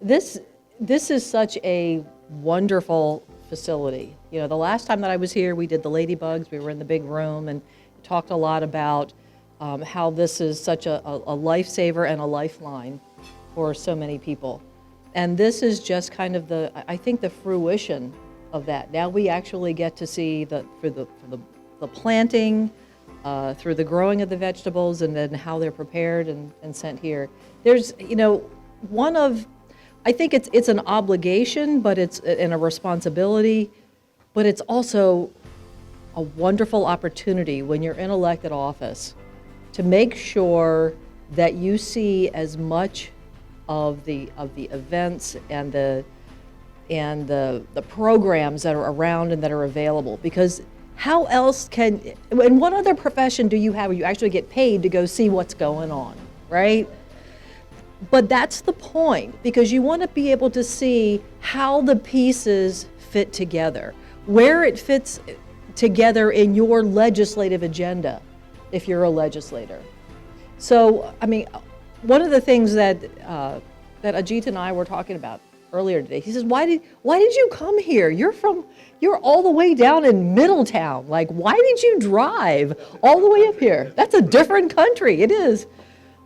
this this is such a wonderful facility. You know, the last time that I was here, we did the ladybugs. We were in the big room and talked a lot about how this is such a lifesaver and a lifeline for so many people. And this is just kind of I think the fruition of that. Now we actually get to see for the planting, through the growing of the vegetables, and then how they're prepared and sent here. There's, you know, I think it's an obligation, but it's and a responsibility, but it's also a wonderful opportunity when you're in elected office to make sure that you see as much of the events and the programs that are around and that are available. Because how else in what other profession do you have where you actually get paid to go see what's going on, right? But that's the point, because you want to be able to see how the pieces fit together, where it fits together in your legislative agenda, if you're a legislator. So, I mean, one of the things that Ajit and I were talking about earlier today, he says, why did you come here? You're all the way down in Middletown. Like, why did you drive all the way up here? That's a different country. It is.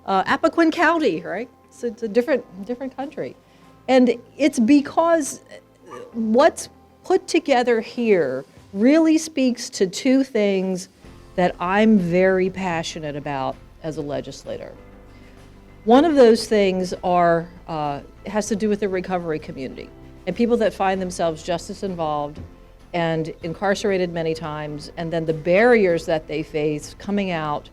Appoquin County, right? It's a different country. And it's because what's put together here really speaks to two things that I'm very passionate about as a legislator. One of those things has to do with the recovery community and people that find themselves justice involved and incarcerated many times, and then the barriers that they face coming out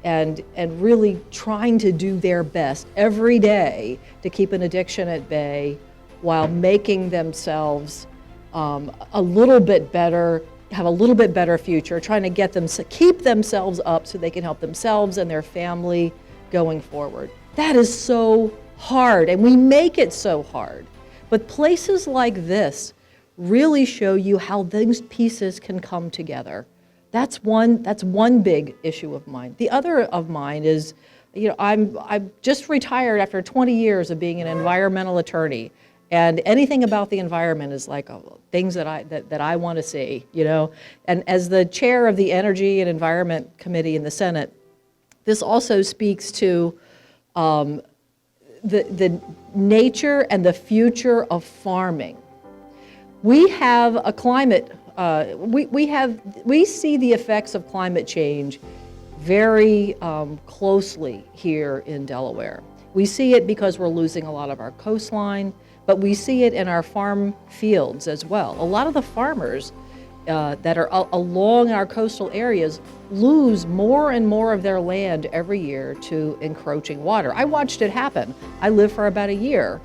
and really trying to do their best every day to keep an addiction at bay while making themselves a little bit better, have a little bit better future, trying to keep themselves up so they can help themselves and their family going forward. That is so hard, and we make it so hard. But places like this really show you how these pieces can come together. That's one big issue of mine. The other of mine is, you know, I'm just retired after 20 years of being an environmental attorney, and anything about the environment is like things that I want to see, you know. And as the chair of the Energy and Environment Committee in the Senate, this also speaks to the nature and the future of farming. We have a climate. We see the effects of climate change very closely here in Delaware. We see it because we're losing a lot of our coastline, but we see it in our farm fields as well. A lot of the farmers that are along our coastal areas lose more and more of their land every year to encroaching water. I watched it happen. I lived for about a year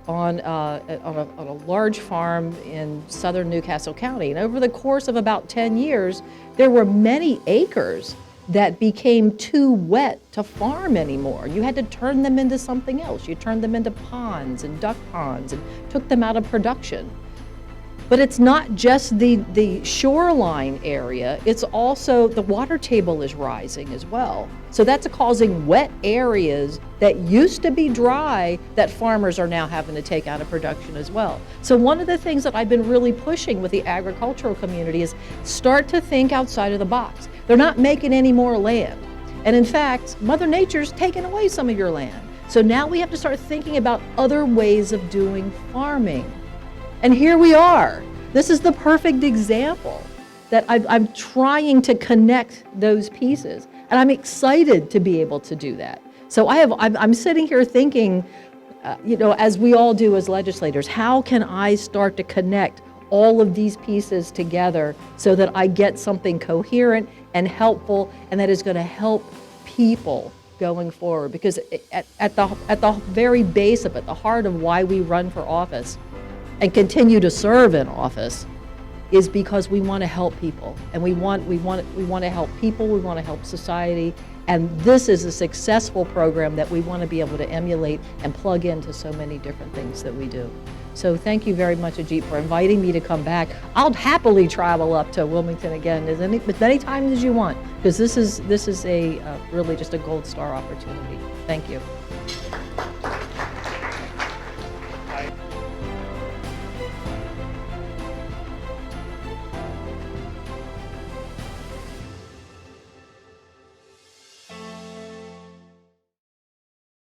on a large farm in southern Newcastle County. And over the course of about 10 years, there were many acres that became too wet to farm anymore. You had to turn them into something else. You turned them into ponds and duck ponds and took them out of production. But it's not just the shoreline area, it's also the water table is rising as well. So that's causing wet areas that used to be dry that farmers are now having to take out of production as well. So one of the things that I've been really pushing with the agricultural community is start to think outside of the box. They're not making any more land. And in fact, Mother Nature's taken away some of your land. So now we have to start thinking about other ways of doing farming. And here we are. This is the perfect example that I'm trying to connect those pieces. And I'm excited to be able to do that. So I'm sitting here thinking, you know, as we all do as legislators, how can I start to connect all of these pieces together so that I get something coherent and helpful and that is going to help people going forward? Because at the very base of it, the heart of why we run for office and continue to serve in office is because we want to help people, and we want to help people, we want to help society, and this is a successful program that we want to be able to emulate and plug into so many different things that we do. So thank you very much, Ajit, for inviting me to come back. I'll happily travel up to Wilmington again as many times as you want, because this is a really just a gold star opportunity. Thank you.